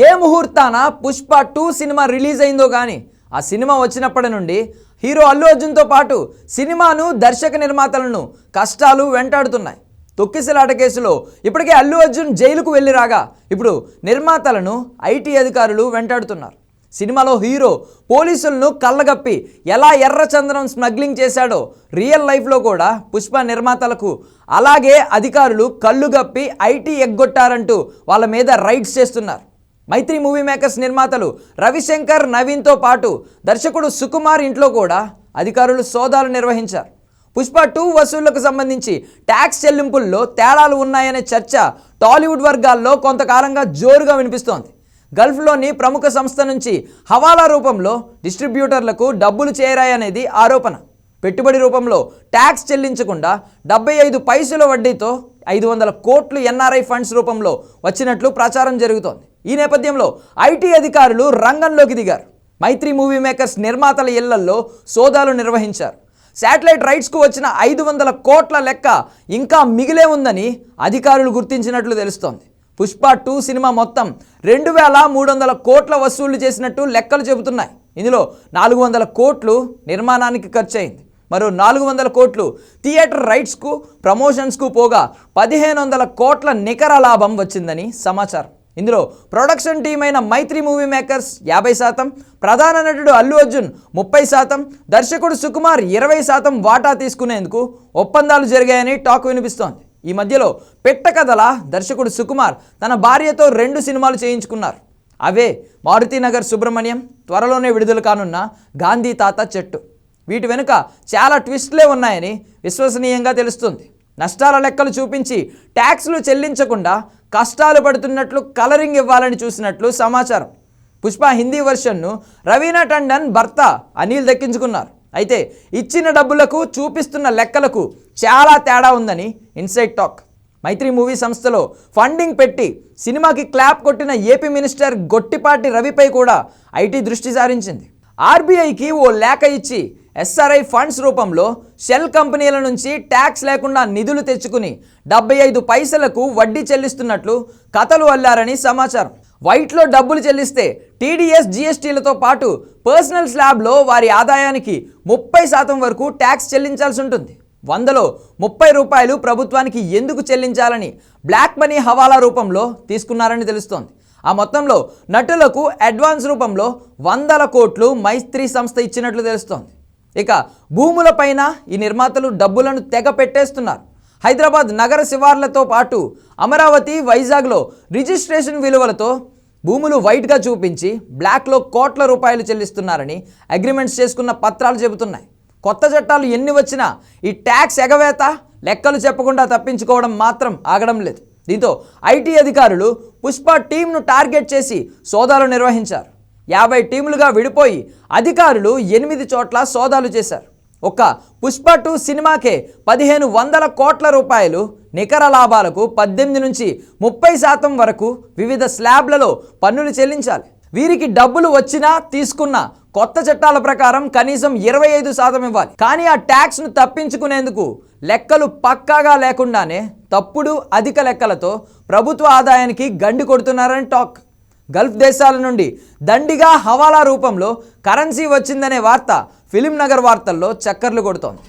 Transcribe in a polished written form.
ఏ ముహూర్తాన Pushpa 2 cinema release అయిందో కానీ ఆ సినిమా వచ్చినప్పటి నుండి హీరో అల్లు అర్జున్తో పాటు సినిమాను దర్శక నిర్మాతలను కష్టాలు వెంటాడుతున్నాయి. తొక్కిసలాట కేసులో ఇప్పటికే అల్లు అర్జున్ జైలుకు వెళ్ళి రాగా ఇప్పుడు నిర్మాతలను ఐటీ అధికారులు వెంటాడుతున్నారు. సినిమాలో హీరో పోలీసులను కళ్ళగప్పి ఎలా ఎర్రచందనం స్మగ్లింగ్ చేశాడో రియల్ లైఫ్లో కూడా పుష్ప నిర్మాతలకు అలాగే అధికారులు కళ్ళుగప్పి ఐటీ ఎగ్గొట్టారంటూ వాళ్ళ మీద రైడ్స్ చేస్తున్నారు. మైత్రి మూవీ మేకర్స్ నిర్మాతలు రవిశంకర్, నవీన్తో పాటు దర్శకుడు సుకుమార్ ఇంట్లో కూడా అధికారులు సోదాలు నిర్వహించారు. పుష్ప 2 వసూళ్లకు సంబంధించి ట్యాక్స్ చెల్లింపుల్లో తేడాలు ఉన్నాయనే చర్చ టాలీవుడ్ వర్గాల్లో కొంతకాలంగా జోరుగా వినిపిస్తోంది. గల్ఫ్లోని ప్రముఖ సంస్థ నుంచి హవాలా రూపంలో డిస్ట్రిబ్యూటర్లకు డబ్బులు చేరాయనేది ఆరోపణ. పెట్టుబడి రూపంలో ట్యాక్స్ చెల్లించకుండా 75 పైసల వడ్డీతో 500 కోట్లు ఎన్ఆర్ఐ ఫండ్స్ రూపంలో వచ్చినట్లు ప్రచారం జరుగుతోంది. ఈ నేపథ్యంలో ఐటీ అధికారులు రంగంలోకి దిగారు. మైత్రి మూవీ మేకర్స్ నిర్మాతల ఇళ్లల్లో సోదాలు నిర్వహించారు. శాటిలైట్ రైట్స్కు వచ్చిన 500 కోట్ల లెక్క ఇంకా మిగిలే ఉందని అధికారులు గుర్తించినట్లు తెలుస్తోంది. పుష్ప 2 సినిమా మొత్తం 2300 కోట్ల వసూళ్లు చేసినట్టు లెక్కలు చెబుతున్నాయి. ఇందులో 400 కోట్లు నిర్మాణానికి ఖర్చు అయింది. మరో 400 కోట్లు థియేటర్ రైట్స్కు, ప్రమోషన్స్కు పోగా 1500 కోట్ల నికర లాభం వచ్చిందని సమాచారం. ఇందులో ప్రొడక్షన్ టీం అయిన మైత్రి మూవీ మేకర్స్ 50%, ప్రధాన నటుడు అల్లు అర్జున్ 30%, దర్శకుడు సుకుమార్ 20% వాటా తీసుకునేందుకు ఒప్పందాలు జరిగాయని టాక్ వినిపిస్తోంది. ఈ మధ్యలో పెట్టకథల దర్శకుడు సుకుమార్ తన భార్యతో 2 సినిమాలు చేయించుకున్నారు. అవే మారుతినగర్ సుబ్రహ్మణ్యం, త్వరలోనే విడుదల కానున్న గాంధీ తాత చెట్టు. వీటి వెనుక చాలా ట్విస్ట్లే ఉన్నాయని విశ్వసనీయంగా తెలుస్తుంది. నష్టాల లెక్కలు చూపించి ట్యాక్స్లు చెల్లించకుండా కష్టాలు పడుతున్నట్లు కలరింగ్ ఇవ్వాలని చూసినట్లు సమాచారం. పుష్ప హిందీ వర్షన్ను రవీనా టండన్ భర్త అనిల్ దక్కించుకున్నారు. అయితే ఇచ్చిన డబ్బులకు చూపిస్తున్న లెక్కలకు చాలా తేడా ఉందని ఇన్సైడ్ టాక్. మైత్రి మూవీ సంస్థలో ఫండింగ్ పెట్టి సినిమాకి క్లాప్ కొట్టిన ఏపీ మినిస్టర్ గొట్టిపాటి రవిపై కూడా ఐటీ దృష్టి సారించింది. ఆర్బీఐకి ఓ లేఖ ఇచ్చి ఎస్ఆర్ఐ ఫండ్స్ రూపంలో షెల్ కంపెనీల నుంచి ట్యాక్స్ లేకుండా నిధులు తెచ్చుకుని 75 పైసలకు వడ్డీ చెల్లిస్తున్నట్లు కథలు అల్లారని సమాచారం. వైట్లో డబ్బులు చెల్లిస్తే టీడీఎస్, జీఎస్టీలతో పాటు పర్సనల్ స్లాబ్లో వారి ఆదాయానికి 30% వరకు ట్యాక్స్ చెల్లించాల్సి ఉంటుంది. 100లో 30 రూపాయలు ప్రభుత్వానికి ఎందుకు చెల్లించాలని బ్లాక్ మనీ హవాలా రూపంలో తీసుకున్నారని తెలుస్తోంది. ఆ మొత్తంలో నటులకు అడ్వాన్స్ రూపంలో 100 కోట్లు మైత్రి సంస్థ ఇచ్చినట్లు తెలుస్తోంది. ఇక భూములపైన ఈ నిర్మాతలు డబ్బులను తెగ పెట్టేస్తున్నారు. హైదరాబాద్ నగర శివార్లతో పాటు అమరావతి, వైజాగ్లో రిజిస్ట్రేషన్ విలువలతో భూములు వైట్గా చూపించి బ్లాక్లో కోట్ల రూపాయలు చెల్లిస్తున్నారని అగ్రిమెంట్స్ చేసుకున్న పత్రాలు చెబుతున్నాయి. కొత్త చట్టాలు ఎన్ని వచ్చినా ఈ ట్యాక్స్ ఎగవేత లెక్కలు చెప్పకుండా తప్పించుకోవడం మాత్రం ఆగడం లేదు. దీంతో ఐటీ అధికారులు పుష్ప టీంను టార్గెట్ చేసి సోదాలు నిర్వహించారు. 50 టీములుగా విడిపోయి అధికారులు 8 చోట్ల సోదాలు చేశారు. ఒక్క పుష్ప 2 సినిమాకే 1500 కోట్ల రూపాయలు నికర లాభాలకు 18 నుంచి 30% వరకు వివిధ స్లాబ్లలో పన్నులు చెల్లించాలి. వీరికి డబ్బులు వచ్చినా తీసుకున్న కొత్త చట్టాల ప్రకారం కనీసం 25% ఇవ్వాలి. కానీ ఆ ట్యాక్స్ను తప్పించుకునేందుకు లెక్కలు పక్కాగా లేకుండానే తప్పుడు అధిక లెక్కలతో ప్రభుత్వ ఆదాయానికి గండి కొడుతున్నారని టాక్. గల్ఫ్ దేశాల నుండి దండిగా హవాలా రూపంలో కరెన్సీ వచ్చిందనే వార్త ఫిలిం నగర్ వార్తల్లో చక్కర్లు కొడుతోంది.